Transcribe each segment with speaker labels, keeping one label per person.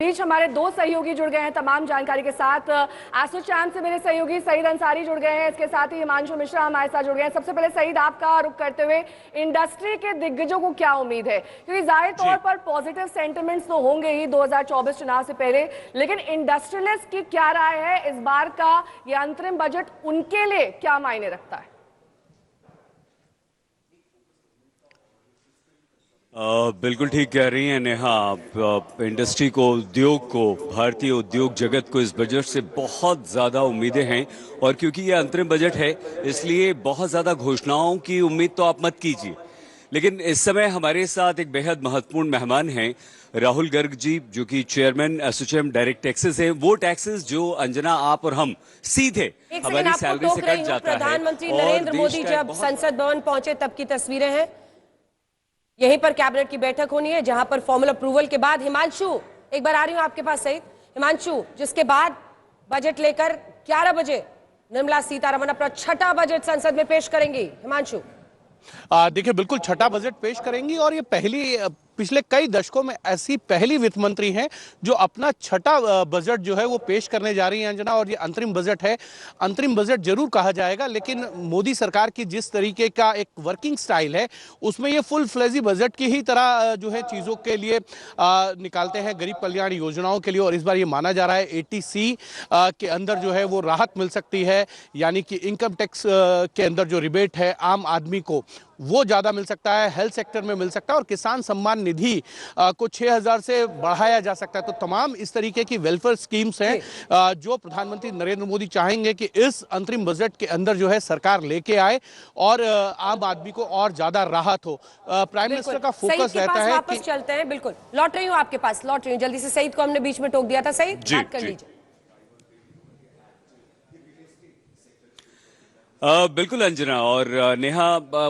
Speaker 1: बीच हमारे दो सहयोगी जुड़ गए हैं तमाम जानकारी के साथ। एसोचैम से मेरे सहयोगी सईद अंसारी जुड़ गए हैं, इसके साथ ही हिमांशु मिश्रा हमारे साथ जुड़ गए हैं। सबसे पहले सईद, आपका रुख करते हुए इंडस्ट्री के दिग्गजों को क्या उम्मीद है, क्योंकि जाहिर तौर पर पॉजिटिव सेंटिमेंट्स तो होंगे ही 2024 चुनाव से पहले, लेकिन इंडस्ट्रियलिस्ट की क्या राय है इस बार का ये अंतरिम बजट उनके लिए क्या मायने रखता है?
Speaker 2: बिल्कुल ठीक कह रही हैं नेहा। इंडस्ट्री को, उद्योग को, भारतीय उद्योग जगत को इस बजट से बहुत ज़्यादा उम्मीदें हैं। और क्योंकि ये अंतरिम बजट है इसलिए बहुत ज़्यादा घोषणाओं की उम्मीद तो आप मत कीजिए। लेकिन इस समय हमारे साथ एक बेहद महत्वपूर्ण मेहमान हैं, राहुल गर्ग जी, जो कि चेयरमैन एसोचैम डायरेक्ट टैक्सेस हैं। वो टैक्सेस जो अंजना, आप और हम सीधे हमारी सैलरी से कट जाता है।
Speaker 3: प्रधानमंत्री नरेंद्र मोदी जब संसद भवन पहुंचे तब की तस्वीरें हैं। यहीं पर कैबिनेट की बैठक होनी है जहां पर फॉर्मल अप्रूवल के बाद हिमांशु, एक बार आ रही हूं आपके पास सहित। हिमांशु, जिसके बाद बजट लेकर 11 बजे निर्मला सीतारमण अपना छठा बजट संसद में पेश करेंगी। हिमांशु,
Speaker 4: देखिए, बिल्कुल छठा बजट पेश करेंगी और ये पहली, पिछले कई दशकों में ऐसी पहली वित्त मंत्री हैं जो अपना छठा बजट जो है वो पेश करने जा रही हैं अंजना। और ये अंतरिम बजट है, अंतरिम बजट जरूर कहा जाएगा, लेकिन मोदी सरकार की जिस तरीके का एक वर्किंग स्टाइल है उसमें ये फुल फ्लेजी बजट की ही तरह जो है चीज़ों के लिए निकालते हैं, गरीब कल्याण योजनाओं के लिए। और इस बार ये माना जा रहा है 80C के अंदर जो है वो राहत मिल सकती है, यानी कि इनकम टैक्स के अंदर जो रिबेट है आम आदमी को वो ज़्यादा मिल सकता है, हेल्थ सेक्टर में मिल सकता है, और किसान सम्मान निधि को 6,000 से बढ़ाया जा सकता है। तो तमाम इस तरीके की वेलफेयर स्कीम्स हैं जो प्रधानमंत्री नरेंद्र मोदी चाहेंगे कि इस अंतरिम बजट के अंदर जो है सरकार लेके आए और आम आदमी को और ज़्यादा राहत हो। प्राइम मिनिस्टर का फोकस रहता है
Speaker 3: वापस चलते हैं। बिल्कुल लौट रही हूँ आपके पास, लौट रही हूँ जल्दी से। सईद को हमने बीच में टोक दिया था, सईद बात कर लीजिए।
Speaker 2: बिल्कुल अंजना और नेहा,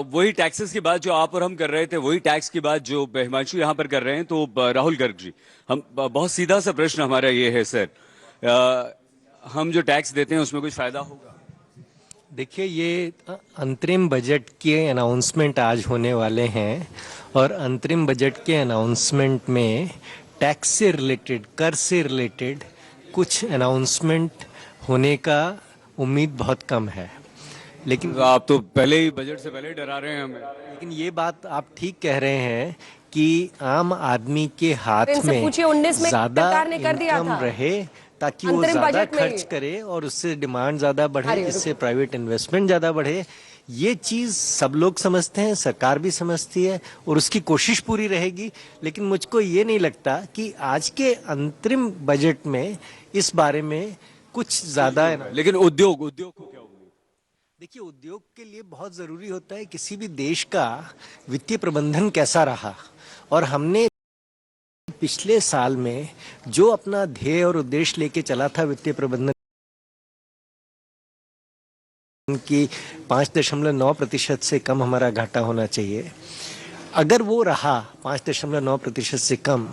Speaker 2: वही टैक्सेस की बात जो आप और हम कर रहे थे, वही टैक्स की बात जो हिमांशु यहाँ पर कर रहे हैं। तो राहुल गर्ग जी, हम बहुत सीधा सा प्रश्न हमारा ये है सर, हम जो टैक्स देते हैं उसमें कुछ फायदा होगा?
Speaker 5: देखिए, ये अंतरिम बजट के अनाउंसमेंट आज होने वाले हैं और अंतरिम बजट के अनाउंसमेंट में टैक्स से रिलेटेड, कर से रिलेटेड कुछ अनाउंसमेंट होने का उम्मीद बहुत कम है। लेकिन
Speaker 2: आप तो पहले ही बजट से पहले डरा रहे हैं हमें।
Speaker 5: लेकिन ये बात आप ठीक कह रहे हैं कि आम आदमी के हाथ में
Speaker 3: 19 में
Speaker 5: ज्यादा इनकम रहे ताकि वो ज्यादा खर्च करे और उससे डिमांड ज्यादा बढ़े, इससे प्राइवेट इन्वेस्टमेंट ज्यादा बढ़े। ये चीज सब लोग समझते हैं, सरकार भी समझती है और उसकी कोशिश पूरी रहेगी। लेकिन मुझको ये नहीं लगता कि आज के अंतरिम बजट में इस बारे में कुछ ज्यादा।
Speaker 2: लेकिन उद्योग को क्या?
Speaker 5: देखिए, उद्योग के लिए बहुत ज़रूरी होता है किसी भी देश का वित्तीय प्रबंधन कैसा रहा। और हमने पिछले साल में जो अपना ध्येय और उद्देश्य लेके चला था वित्तीय प्रबंधन की 5.9% से कम हमारा घाटा होना चाहिए, अगर वो रहा 5.9% से कम,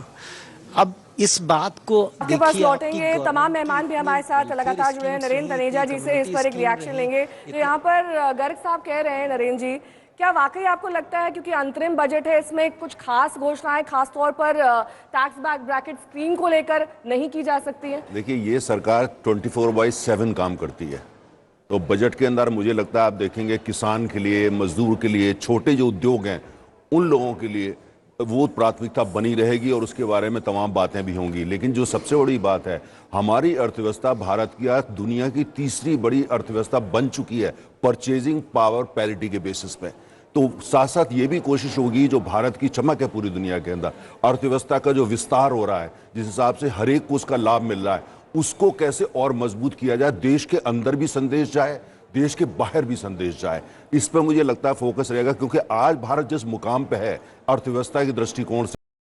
Speaker 5: अब इस बात को
Speaker 1: आपके पास लौटेंगे। तमाम मेहमान भी हमारे साथ लगातार जुड़े हैं। नरेंद्र तनेजा जी से इस पर एक रिएक्शन लेंगे। तो यहाँ पर गर्ग साहब कह रहे हैं, नरेंद्र जी, क्या वाकई आपको लगता है क्योंकि अंतरिम बजट है इसमें कुछ खास घोषणाएं खास तौर पर टैक्स ब्रैकेट स्कीम को लेकर नहीं की जा सकती है?
Speaker 6: देखिए, ये सरकार 24/7 काम करती है। तो बजट के अंदर मुझे लगता है आप देखेंगे किसान के लिए, मजदूर के लिए, छोटे जो उद्योग हैं उन लोगों के लिए वो प्राथमिकता बनी रहेगी और उसके बारे में तमाम बातें भी होंगी। लेकिन जो सबसे बड़ी बात है, हमारी अर्थव्यवस्था भारत की आज दुनिया की तीसरी बड़ी अर्थव्यवस्था बन चुकी है परचेजिंग पावर पैरिटी के बेसिस पे। तो साथ साथ ये भी कोशिश होगी, जो भारत की चमक है पूरी दुनिया के अंदर, अर्थव्यवस्था का जो विस्तार हो रहा है, जिस हिसाब से हर एक को उसका लाभ मिल रहा है, उसको कैसे और मजबूत किया जाए, देश के अंदर भी संदेश जाए, देश के बाहर भी संदेश जाए। इस पर मुझे लगता है फोकस रहेगा, क्योंकि आज भारत जिस मुकाम पे है अर्थव्यवस्था के दृष्टिकोण से